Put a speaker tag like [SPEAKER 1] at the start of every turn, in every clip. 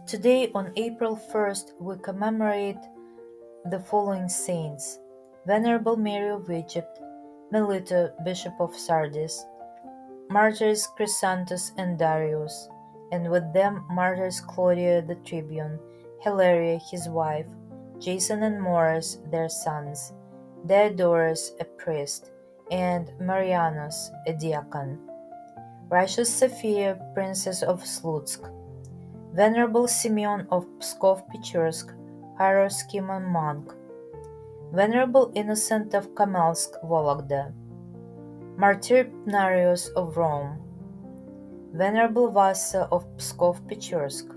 [SPEAKER 1] Today, on April 1st, we commemorate the following saints: Venerable Mary of Egypt, Melito, Bishop of Sardis, martyrs Chrysanthus and Darius, and with them martyrs Claudia the Tribune, Hilaria his wife, Jason and Morris their sons, Diodorus a priest, and Marianus a diacon, righteous Sophia, princess of Slutsk, Venerable Simeon of Pskov-Pechersk, Hieroschemon monk, Venerable Innocent of Kamelsk, Vologda, Martyr Pnarius of Rome, Venerable Vasa of Pskov-Pechersk,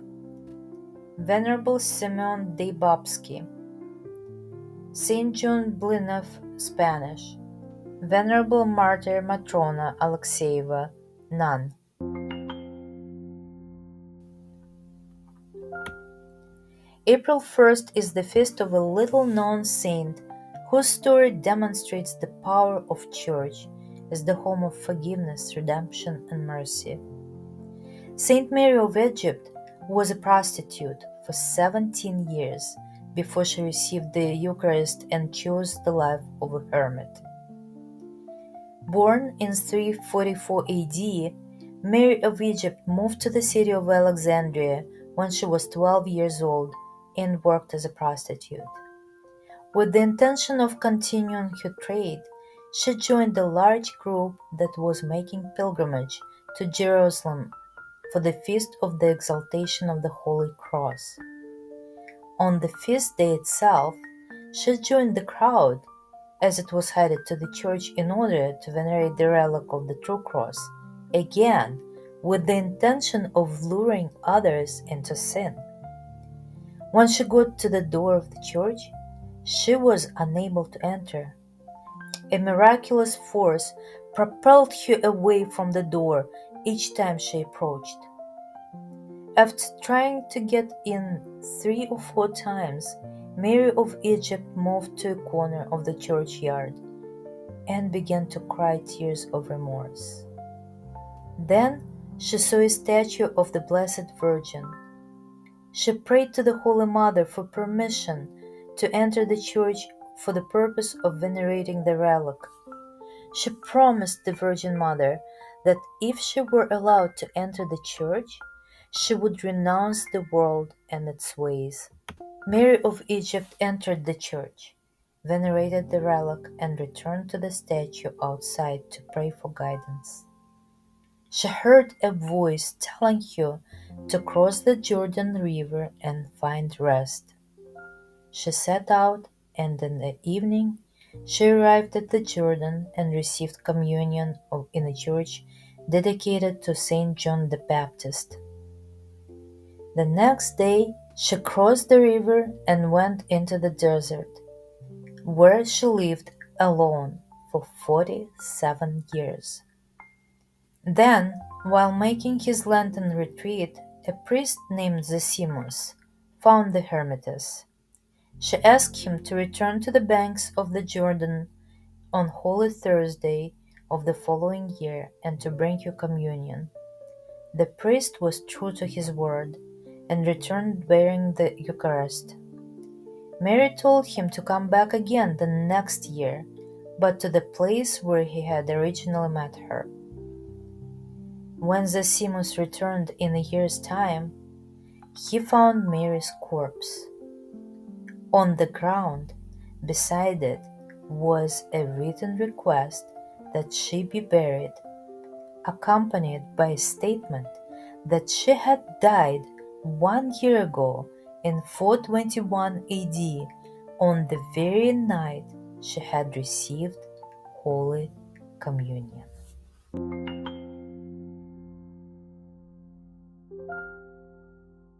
[SPEAKER 1] Venerable Simeon Deybabsky, Saint John Blinov, Spanish, Venerable Martyr Matrona Alexeyeva, nun. April 1st is the feast of a little-known saint whose story demonstrates the power of Church as the home of forgiveness, redemption, and mercy. Saint Mary of Egypt was a prostitute for 17 years before she received the Eucharist and chose the life of a hermit. Born in 344 AD, Mary of Egypt moved to the city of Alexandria when she was 12 years old and worked as a prostitute. With the intention of continuing her trade, she joined a large group that was making pilgrimage to Jerusalem for the feast of the exaltation of the Holy Cross. On the feast day itself, she joined the crowd as it was headed to the church in order to venerate the relic of the true cross, again with the intention of luring others into sin. When she got to the door of the church, she was unable to enter. A miraculous force propelled her away from the door each time she approached. After trying to get in 3 or 4 times, Mary of Egypt moved to a corner of the churchyard and began to cry tears of remorse. Then she saw a statue of the Blessed Virgin. She prayed to the Holy Mother for permission to enter the church for the purpose of venerating the relic. She promised the Virgin Mother that if she were allowed to enter the church, she would renounce the world and its ways. Mary of Egypt entered the church, venerated the relic, and returned to the statue outside to pray for guidance. She heard a voice telling her to cross the Jordan River and find rest. She set out, and in the evening she arrived at the Jordan and received communion in a church dedicated to Saint John the Baptist. The next day she crossed the river and went into the desert, where she lived alone for 47 years. Then, while making his Lenten retreat, a priest named Zosimus found the hermitess. She asked him to return to the banks of the Jordan on Holy Thursday of the following year and to bring her communion. The priest was true to his word and returned bearing the Eucharist. Mary told him to come back again the next year, but to the place where he had originally met her. When Zosimus returned in a year's time, he found Mary's corpse. On the ground beside it was a written request that she be buried, accompanied by a statement that she had died 1 year ago in 421 AD on the very night she had received Holy Communion.